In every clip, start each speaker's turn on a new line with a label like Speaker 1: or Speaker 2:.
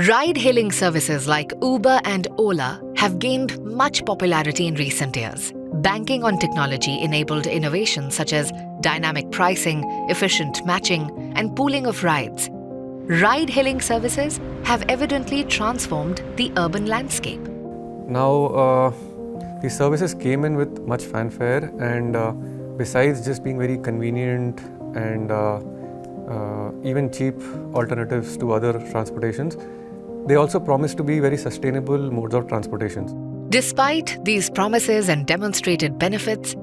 Speaker 1: Ride-hailing services like Uber and Ola have gained much popularity in recent years, banking on technology-enabled innovations such as dynamic pricing, efficient matching, and pooling of rides. Ride-hailing services have evidently transformed the urban landscape.
Speaker 2: Now, these services came in with much fanfare, and besides just being very convenient and even cheap alternatives to other transportations, they also promise to be very sustainable modes of transportation.
Speaker 1: Despite these promises and demonstrated benefits,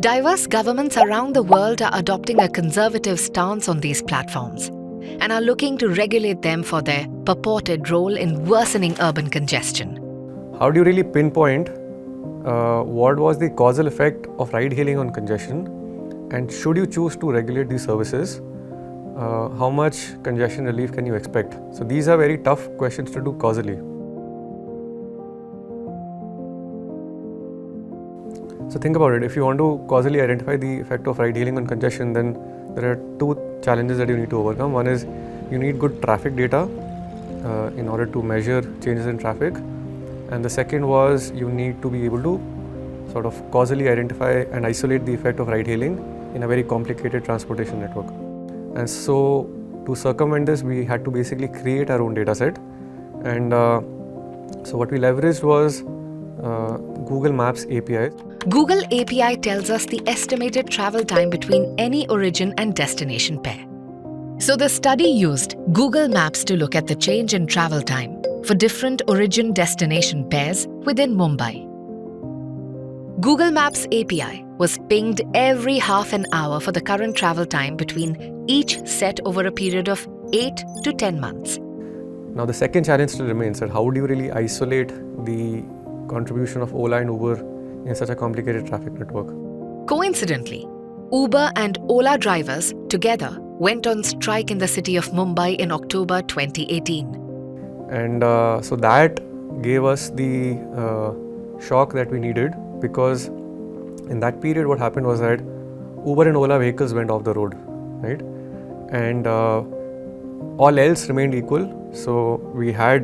Speaker 1: diverse governments around the world are adopting a conservative stance on these platforms and are looking to regulate them for their purported role in worsening urban congestion.
Speaker 2: How do you really pinpoint what was the causal effect of ride-hailing on congestion, and should you choose to regulate these services, how much congestion relief can you expect? So these are very tough questions to do causally. So think about it. If you want to causally identify the effect of ride-hailing on congestion, then there are two challenges that you need to overcome. One is you need good traffic data in order to measure changes in traffic. And the second was you need to be able to sort of causally identify and isolate the effect of ride-hailing in a very complicated transportation network. And so to circumvent this, we had to basically create our own data set. And so what we leveraged was Google Maps API.
Speaker 1: Google API tells us the estimated travel time between any origin and destination pair. So the study used Google Maps to look at the change in travel time for different origin-destination pairs within Mumbai. Google Maps API was pinged every half an hour for the current travel time between each set over a period of 8 to 10 months.
Speaker 2: Now the second challenge still remains that how do you really isolate the contribution of Ola and Uber in such a complicated traffic network?
Speaker 1: Coincidentally, Uber and Ola drivers together went on strike in the city of Mumbai in October 2018.
Speaker 2: And so that gave us the shock that we needed, because in that period what happened was that Uber and Ola vehicles went off the road, right? And all else remained equal. So we had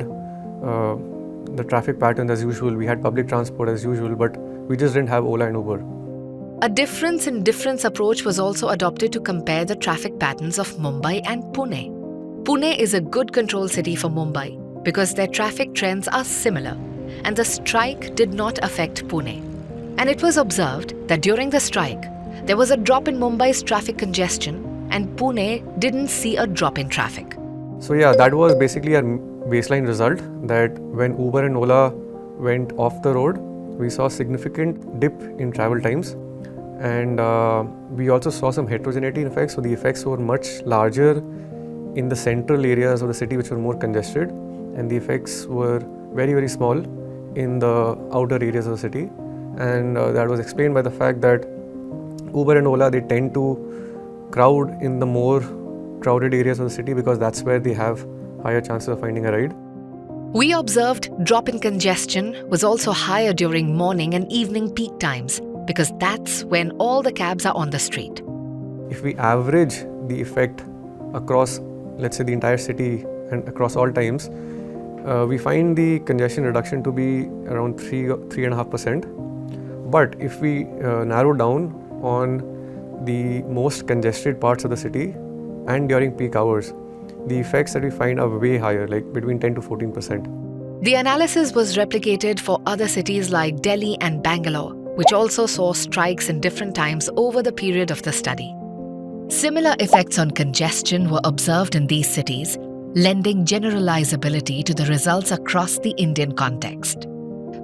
Speaker 2: the traffic patterns as usual, we had public transport as usual, but we just didn't have Ola and Uber.
Speaker 1: A difference approach was also adopted to compare the traffic patterns of Mumbai and Pune. Pune is a good control city for Mumbai because their traffic trends are similar, and the strike did not affect Pune. And it was observed that during the strike, there was a drop in Mumbai's traffic congestion, and Pune didn't see a drop in traffic.
Speaker 2: So yeah, that was basically our baseline result, that when Uber and Ola went off the road, we saw a significant dip in travel times. And we also saw some heterogeneity in effects. So the effects were much larger in the central areas of the city which were more congested, and the effects were very, very small in the outer areas of the city. And that was explained by the fact that Uber and Ola, they tend to crowd in the more crowded areas of the city because that's where they have higher chances of finding a ride.
Speaker 1: We observed drop in congestion was also higher during morning and evening peak times because that's when all the cabs are on the street.
Speaker 2: If we average the effect across, let's say, the entire city and across all times, we find the congestion reduction to be around 3.5%. But if we narrow down on the most congested parts of the city and during peak hours, the effects that we find are way higher, like between 10 to 14%.
Speaker 1: The analysis was replicated for other cities like Delhi and Bangalore, which also saw strikes in different times over the period of the study. Similar effects on congestion were observed in these cities, lending generalizability to the results across the Indian context.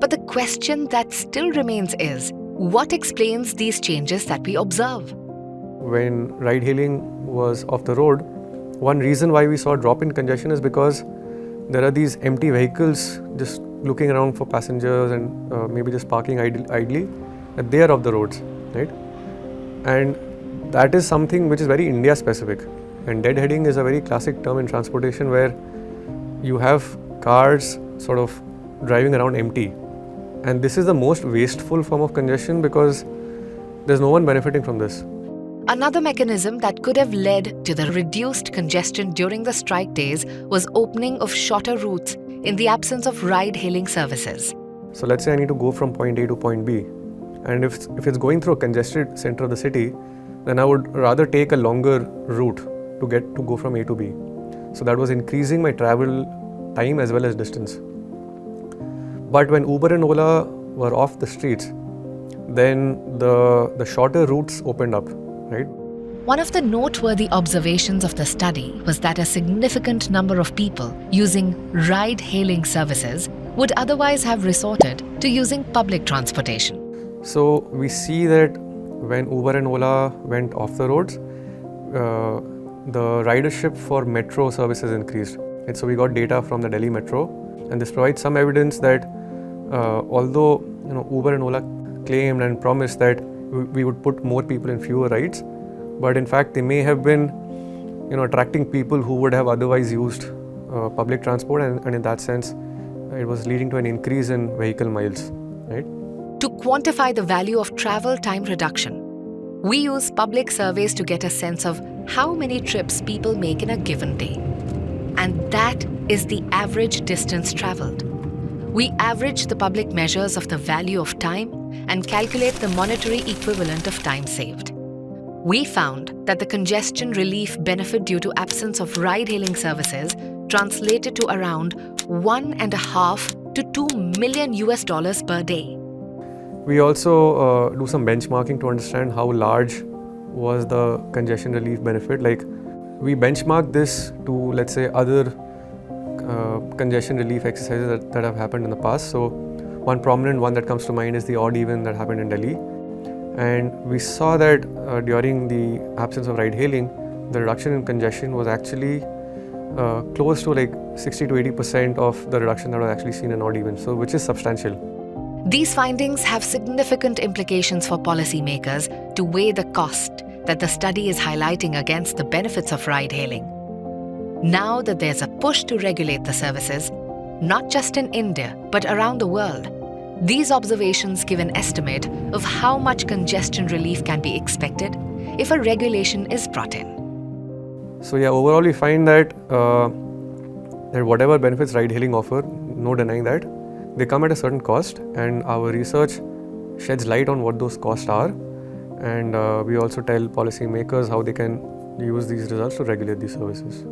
Speaker 1: But the question that still remains is, what explains these changes that we observe?
Speaker 2: When ride-hailing was off the road, one reason why we saw a drop in congestion is because there are these empty vehicles just looking around for passengers and maybe just parking idly, and they are off the roads, right? And that is something which is very India specific. And deadheading is a very classic term in transportation where you have cars sort of driving around empty. And this is the most wasteful form of congestion because there's no one benefiting from this.
Speaker 1: Another mechanism that could have led to the reduced congestion during the strike days was opening of shorter routes in the absence of ride-hailing services.
Speaker 2: So let's say I need to go from point A to point B, and if it's going through a congested center of the city, then I would rather take a longer route to go from A to B. So that was increasing my travel time as well as distance. But when Uber and Ola were off the streets, then the shorter routes opened up, right?
Speaker 1: One of the noteworthy observations of the study was that a significant number of people using ride-hailing services would otherwise have resorted to using public transportation.
Speaker 2: So we see that when Uber and Ola went off the roads, the ridership for metro services increased. And so we got data from the Delhi Metro, and this provides some evidence that although Uber and Ola claimed and promised that we would put more people in fewer rides, but in fact they may have been attracting people who would have otherwise used public transport, and in that sense it was leading to an increase in vehicle miles, right?
Speaker 1: To quantify the value of travel time reduction, we use public surveys to get a sense of how many trips people make in a given day. And that is the average distance traveled. We average the public measures of the value of time and calculate the monetary equivalent of time saved. We found that the congestion relief benefit due to absence of ride-hailing services translated to around $1.5 to $2 million per day.
Speaker 2: We also do some benchmarking to understand how large was the congestion relief benefit. Like, we benchmark this to, let's say, other congestion relief exercises that have happened in the past. So one prominent one that comes to mind is the odd even that happened in Delhi. And we saw that during the absence of ride-hailing, the reduction in congestion was actually close to like 60 to 80% of the reduction that was actually seen in odd even, so which is substantial.
Speaker 1: These findings have significant implications for policymakers to weigh the cost that the study is highlighting against the benefits of ride-hailing. Now that there's a push to regulate the services, not just in India, but around the world, these observations give an estimate of how much congestion relief can be expected if a regulation is brought in.
Speaker 2: So yeah, overall we find that whatever benefits ride-hailing offer, no denying that, they come at a certain cost, and our research sheds light on what those costs are, and we also tell policymakers how they can use these results to regulate these services.